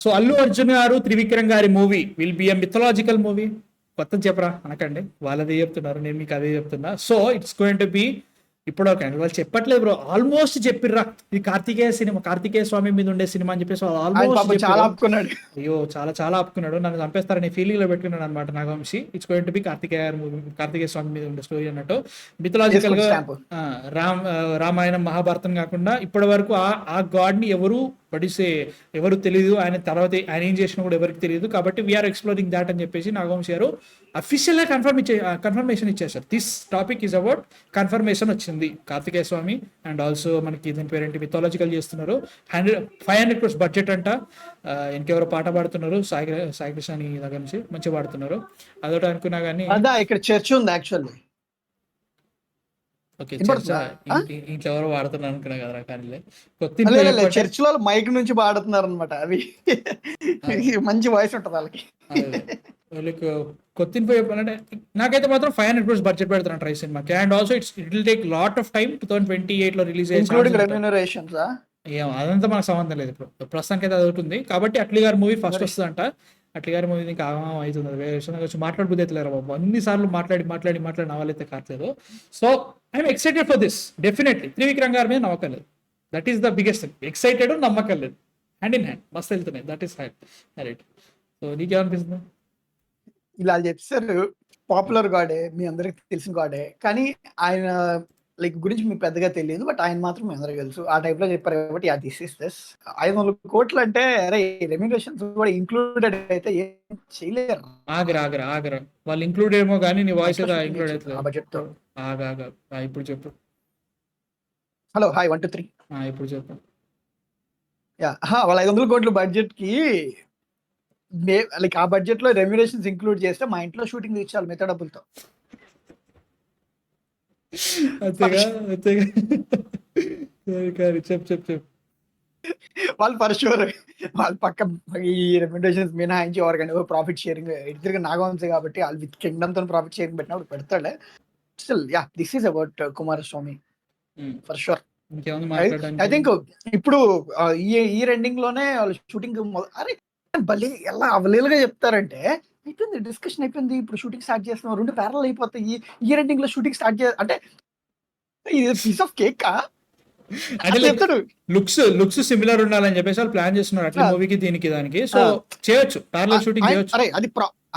So Allu Arjun గారు త్రివిక్రమ్ గారి movie will be a mythological movie. కొత్త చెప్పరా అనకండి, వాళ్ళదే చెప్తున్నారు, నేను మీకు అదే చెప్తున్నా. So it's going to B, ఇప్పుడు ఒక వాళ్ళు చెప్పట్లేదు బ్రో, ఆల్మోస్ట్ చెప్పిర్రా ఇది కార్తికేయ సినిమా, కార్తికేయ స్వామి మీద ఉండే సినిమా అని చెప్పేసి ఆయన ఆల్మోస్ట్ పాపం చాలా చెప్పారు. ఆపుకున్నాడు. అయ్యో చాలా చాలా ఆపుకున్నాడు, నన్ను చంపేస్తారని ఫీలింగ్ లో పెట్టుకున్నాడు అనమాట Nagavamsi. It's going to be Karthikeya movie, Karthikeya Swamy మీద ఉండే స్టోరీ అన్నట్టు. మిథలాజికల్ వేసుకోండి గా స్టాంప్. ఆ, రామాయణం మహాభారతం కాకుండా ఇప్పటి వరకు ఆ గాడ్ ని ఎవరు పడిసే ఎవరు తెలియదు, ఆయన తర్వాత ఆయన ఏం చేసినా కూడా ఎవరికి తెలియదు. కాబట్టి వీఆర్ ఎక్స్ప్లోరింగ్ దాట్ అని చెప్పేసి నాగవంశి గారు అఫీషియల్ గా కన్ఫర్మేషన్ ఇచ్చేసారు. This topic is about confirmation వచ్చింది కార్తికేయ స్వామి. అండ్ ఆల్సో మనకి దీని పేరేంటి మిథాలజికల్ చేస్తున్నారు. 500 crores బడ్జెట్ అంట. ఇంకెవరో పాట పాడుతున్నారు, సాయి కృష్ణ అని దగ్గర నుంచి మంచిగా పాడుతున్నారు. అదొకటి అనుకున్నా కానీ అదా ఇక్కడ చర్చ్ ఉంది యాక్చువల్లీ. ఓకే వినపడుతుందా? ఇంకెవరో పాడుతున్నారు అనుకున్నా కదరా. కానీ కొత్త చర్చ్ లో మైక్ నుంచి పాడుతున్నారు అనమాట. అవి మంచి వాయిస్ ఉంటది వాళ్ళకి. వాళ్ళకి కొత్త ఇన్ఫో చెప్పాలంటే నాకైతే మాత్రం 500 crores బడ్జెట్ పెడతాను ట్రై సినిమాకి. And also it will take lot of time. 2028 లో రిలీజ్ ఇంక్లూడింగ్ అయ్యే రెమ్యూనరేషన్స్. అదంతా మనకు సంబంధం లేదు. ఇప్పుడు ప్రస్తుతానికి అయితే అది ఒకటి ఉంది. కాబట్టి అట్లీ గారి మూవీ ఫస్ట్ వస్తుందంట. అట్లీ గారి మూవీ ఇంకా ఆగమం అవుతుంది. వేరే విషయం వచ్చి మాట్లాడబుద్ది అవుతలేరు బాబు, అన్నిసార్లు మాట్లాడి నా వాళ్ళైతే కావట్లేదు. So I'm excited for this. Definitely Trivikram గారి మీద నమ్మకం లేదు. That is the biggest thing. Excited, నమ్మకం లేదు, హ్యాండ్ ఇన్ హ్యాండ్ మస్తు వెళ్తున్నాయి. That is right. సో నీకేమనిపిస్తుంది? ఇలా చెప్పారు, పాపులర్ గాడే, మీ అందరికి తెలిసిన గాడే, కానీ ఆయన లైక్ గురించి మీకు పెద్దగా తెలియదు, బట్ ఆయన మాత్రం మీ అందరికి తెలుసు. ఆ టైప్ లో చెప్పారు కాబట్టి యా దిస్ ఇస్ దిస్. 500 కోట్లు అంటే అరే రెమ్యూనరేషన్స్ కూడా ఇంక్లూడెడ్ అయితే ఏం చేయలేరు. ఆగరా వాళ్ళు ఇంక్లూడ్ ఏమో కానీ నీ వాయిస్ ఇంక్లూడ్ అవుతుంది. బడ్జెట్ తో ఆగా ఇప్పుడు చెప్పు. Hello hi 1 2 3. ఇప్పుడు చెప్పు. యా వాళ్ళ 500 కోట్ల బడ్జెట్ కి లైక్ ఆ బడ్జెట్ లో రెమ్యూనరేషన్స్ ఇంక్లూడ్ చేస్తే మా ఇంట్లో షూటింగ్ తీర్చాలి మిగతా డబ్బులతో. అంతేగా చెప్పు. వాళ్ళు ఫర్ షూర్ వాళ్ళు పక్క ఈ రెమ్యూనరేషన్స్ మినహాయించి ఎవరికైనా ప్రాఫిట్ షేరింగ్ ఇద్దరికి నాగవంశి కాబట్టి వాళ్ళు విత్ కింగ్డమ్ తో ప్రాఫిట్ షేరింగ్ పెట్టినప్పుడు పెడతాడే. Still yeah this is about Kumaraswamy for sure. I think ఇప్పుడు ఈ రెండింగ్ లోనే వాళ్ళు షూటింగ్ అరే భలే ఎలా అవలీలుగా చెప్తారంటే అయిపోయింది డిస్కషన్ అయిపోయింది, ఇప్పుడు షూటింగ్ స్టార్ట్ చేస్తున్నాం, 2 ప్యారల్ అయిపోతాయి, ఈ రెండింగ్ లో షూటింగ్ స్టార్ట్ అంటే ఇది పీస్ ఆఫ్ కేక్ చెప్తాడు. లుక్స్ సిమిలర్ ఉండాలని చెప్పేసి వాళ్ళు ప్లాన్ చేస్తున్నారు అట్లా మూవీకి దీనికి దానికి. సో చేయొచ్చు, ప్యారలల్ షూటింగ్ చేయొచ్చు. అరే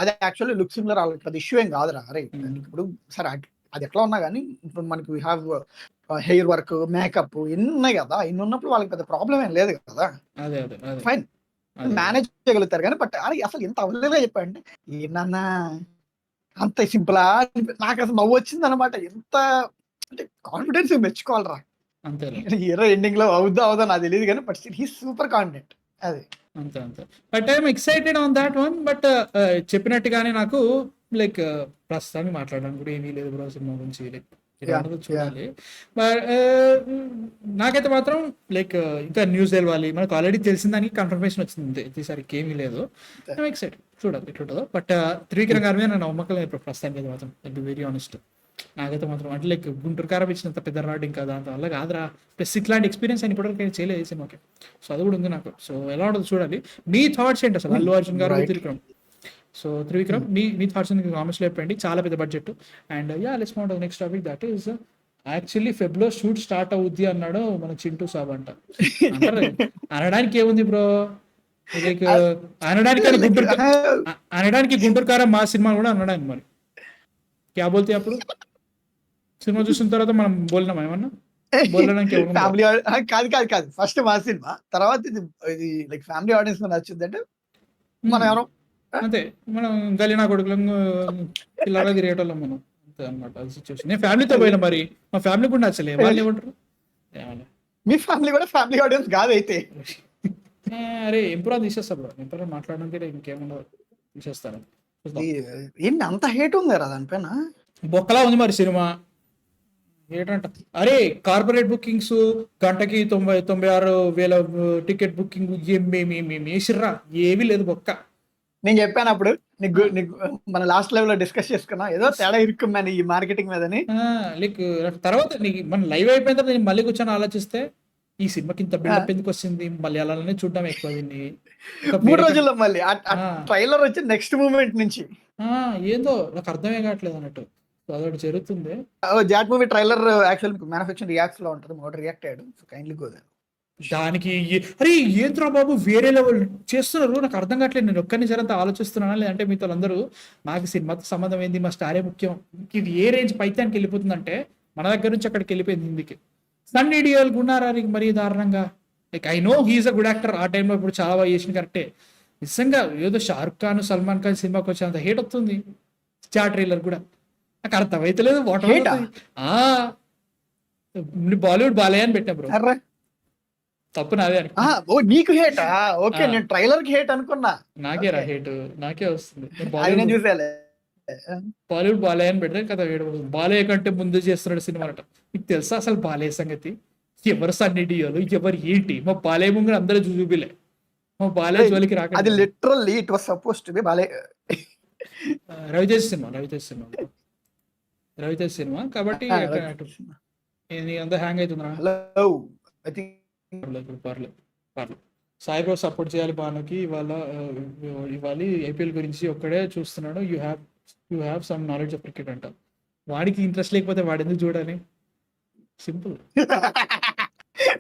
అది యాక్చువల్లీ లుక్ సిమిలర్ అది ఇష్యూ ఏం కాదురా. అరే ఇప్పుడు సరే అది ఎట్లా ఉన్నా కానీ ఇప్పుడు మనకి we have hair work, makeup ఇన్ని ఉన్నాయి కదా, ఇన్ని ఉన్నప్పుడు వాళ్ళకి పెద్ద ప్రాబ్లం ఏం లేదు కదా. అదే ఫైన్ మేనేజ్ చేయగలుగుతారు కానీ బట్ అరే అసలు ఎంత అవలేదుగా చెప్పండి ఏమన్నా అంత సింపులా. నాకు అసలు నవ్వు వచ్చింది అనమాట. ఎంత అంటే కాన్ఫిడెన్స్ మెచ్చుకోవాలరా. అంతే హీరో ఎండింగ్ లో అవుదా నాకు తెలియదు కానీ బట్ హీ సూపర్ కాన్ఫిడెంట్. అది అంతే but I'm excited on that one. But చెప్పినట్టుగానే నాకు లైక్ ప్రస్తుతానికి మాట్లాడడానికి కూడా ఏమీ లేదు బ్రో సినిమా గురించి. లైక్ చూడాలి. బట్ నాకైతే మాత్రం లైక్ ఇంకా న్యూస్ తెలవాలి. మనకు ఆల్రెడీ తెలిసిన దానికి కన్ఫర్మేషన్ వచ్చింది, ఈసారికి ఏమీ లేదు. ఐఎమ్ ఎక్సైటెడ్, చూడాలి ఎట్లుంటుందో. బట్ త్రివిక్రమ్ గారి మీద నా నమ్మకం లేదు ప్రస్తుతానికి అయితే మాత్రం. టు బి వెరీ ఆనెస్ట్ నాకైతే మాత్రం అంటే లైక్ గుంటూరు కారం ఇచ్చినంత పెద్ద రాడ్ ఇంకా దాంతో వల్ల కాదురా. ప్లస్ ఇట్లాంటి ఎక్స్పీరియన్స్ అని ఇప్పటివరకు చేయలేదు ఈ సినిమాకి. సో అది కూడా ఉంది నాకు. సో ఎలా ఉంటుంది చూడాలి. మీ థాట్స్ ఏంటి అసలు అల్లు అర్జున్ గారు త్రివిక్రమ్? సో త్రివిక్రమ్ మీ థాట్స్ కామెంట్స్ లో చెప్పండి. చాలా పెద్ద budget. And let's move on to next topic. That is actually ఫెబ్లో షూట్ స్టార్ట్ అవుద్ది అన్నాడు మన చింటూ సాబ్ అంట. అనడానికి ఏముంది బ్రో, లైక్ అనడానికి గుంటూరు కారం మా సినిమా కూడా అనడానికి మరి క్యా బోల్తే అప్పుడు సినిమా చూసిన తర్వాత మనం బోలినాం ఏమన్నా బోలడానికి ఫ్యామిలీ కాదు ఫస్ట్ మా సినిమా తర్వాత ఇది లైక్ ఫ్యామిలీ ఆడియన్స్ నచ్చింది అంటే మనం ఎవరో అంతే, మనం గలీనా కొడుకులం పిల్లగా తిరిగేటోళ్ళం మనం అంతే అనమాట సిచ్యువేషన్. నేను ఫ్యామిలీతో పోయినా, మరి మా ఫ్యామిలీ కూడా నచ్చలే. వాళ్ళు ఏమంటారు, మీ ఫ్యామిలీ కూడా ఫ్యామిలీ ఆడియన్స్ కాదైతే అరే ఇంప్రూవ్ తీసేస్తా బ్రో. ఇంప్రూవ్ మాట్లాడడానికి ఇంకేముండదు, తీసేస్తాను. ఏంటి అంత హేట్ ఉంది కదా దానిపైన? బొక్కలా ఉంది మరి సినిమా. ఏంటంట అరే కార్పొరేట్ బుకింగ్స్ గంటకి 96,000 టికెట్ బుకింగ్ వేసిర్రా, ఏమీ లేదు బొక్క. నేను చెప్పాను అప్పుడు మన లాస్ట్ లైవ్ లో డిస్కస్ చేసుకున్నా ఏదో తేడా ఇరుక్కున్నాను ఈ మార్కెటింగ్ మీదని. లైక్ తర్వాత మన లైవ్ అయిపోయిన తర్వాత నేను మళ్ళీ కూర్చొని ఆలోచిస్తే ఈ సినిమాకి ఇంత బిల్డప్ ఎందుకు వచ్చింది, మలయాళంలోనే చూడడం ఎక్కువ దీన్ని. ఒక 3 వేరే రోజుల్లో మళ్ళీ ఆ ఆ, ట్రైలర్ వచ్చి నెక్స్ట్ మూమెంట్ నుంచి ఆ, ఏందో నాకు అర్థమే కావట్లేదు అన్నట్టు. సో అదొకటి జరుగుతుంది. Jaat movie trailer actual manufacturing reacts లో ఉంటుంది, మోడర్ రియాక్ట్ అయ్యాడు, సో కైండ్లీ గో దేర్. దానికి అరే ఏంద్రా బాబు వేరే లెవెల్ చేస్తున్నారు, నాకు అర్థం కావట్లేదు. నేను ఒక్కరిని జరంతా ఆలోచిస్తున్నానా, లేదంటే మీతో అందరూ నాకు సినిమాతో సంబంధం ఏంది, మా స్టారే ముఖ్యం, ఇది ఏ రేంజ్ పైతానికి వెళ్ళిపోతుందంటే మన దగ్గర నుంచి అక్కడికి వెళ్ళిపోయింది హిందీకి. సన్నీ డియోల్ గున్నారారి మరీ దారుణంగా. Like I know he's a good actor, ఆ టైంలో ఇప్పుడు చాలా బాగా చేసిన కరెక్టే. నిజంగా ఏదో షారుఖ్ ఖాన్ సల్మాన్ ఖాన్ సినిమాకి వచ్చేంత హేట్ వస్తుంది స్టార్ ట్రైలర్ కూడా. నాకు అర్థమైతలేదు వాట్ Hate ఆ? బాలీవుడ్ బాలయ్య అని పెట్టా బ్రో, అర్రే తప్పు నాదే అనుకో. ఓ నీకు హేటా? ఓకే, ఆ. నేను ట్రైలర్ కి హేట్ అనుకున్నా. నాకే రా హేట్, నాకే వస్తుంది. నేను అది నేను బాలీవుడ్ చూసేలే. బాలీవుడ్ బాలయ్య అని పెడితే కదా వేడు బాలయ్య కంటే ముందు చేస్తున్నాడు సినిమా అట. మీకు తెలుసా అసలు బాలయ్య సంగతి? ఎవరు సన్నీ డియోలు, ఎవరు ఏంటి? మా బాలయ్య ముంగర అందరూ చూపిలే, మా బాలయ్య జోలికి అది రాకండి. Literally it was suppose to be బాలే. రవితేజ సినిమా కాబట్టి ఇది అంతా హ్యాంగ్ అవుతుందిరా. హలో, ఐ థింక్ పర్లేదు. సాయిబాబు సపోర్ట్ చేయాలి భానుకి, ఇవ్వాలి ఐపీఎల్ గురించి ఒక్కడే చూస్తున్నాడు. You have some knowledge of cricket అంట. వాడికి ఇంట్రెస్ట్ లేకపోతే వాడు ఎందుకు చూడాలి? సింపుల్.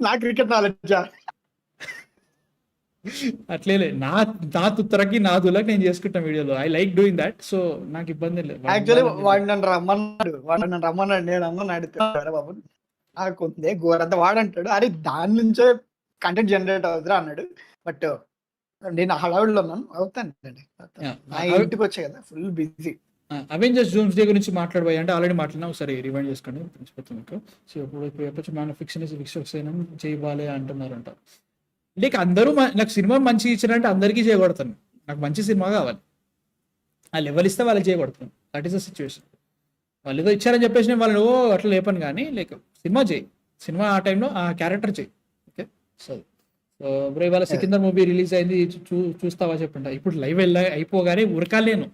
నా క్రికెట్ నాలెడ్జా? అట్లేలే, నా తుత్తరకి నా దులకి నేను చేసుకుంటాను వీడియోలో. I like doing that, so నాకు ఇబ్బంది లేదు. యాక్చువల్లీ వాడు నన్ను రమ్మన్నాడు, నేను అన్న అడుగుతాను బాబు నాకు ఉంది గోరంతా. వాడంటాడు అరే దాని నుంచే కంటెంట్ జనరేట్ అవుతుందిరా అన్నాడు. బట్ నేను హడావిడిలో ఉన్నాను, అవుతానండి. నా ఇంటికి వచ్చే కదా full busy. Avengers dooms day గురించి మాట్లాడబోయా అంటే ఆల్రెడీ మాట్లాడినా, ఒకసారి రివైండ్ చేసుకోండి తెలిసిపోతుంది మీకు. సో ఇప్పుడు ఎప్పుడు మన ఫిక్షన్ చేయబాలే అంటున్నారంట. లైక్ అందరూ నాకు సినిమా మంచి ఇచ్చారంటే అందరికీ చేయగొడతాను. నాకు మంచి సినిమా కావాలి, ఆ లెవెల్ ఇస్తే వాళ్ళకి చేయగొడతాను. That is the situation. వాళ్ళు ఏదో ఇచ్చారని చెప్పేసి నేను వాళ్ళని అట్లా లేపను, కానీ లైక్ సినిమా చేయి, సినిమా ఆ టైంలో ఆ క్యారెక్టర్ చేయి. ఓకే, సో బ్రో ఇవాళ సికిందర్ మూవీ రిలీజ్ అయింది, చూస్తావా చెప్పండి. ఇప్పుడు లైవ్ అయిపోగానే ఉరకాలి నేను.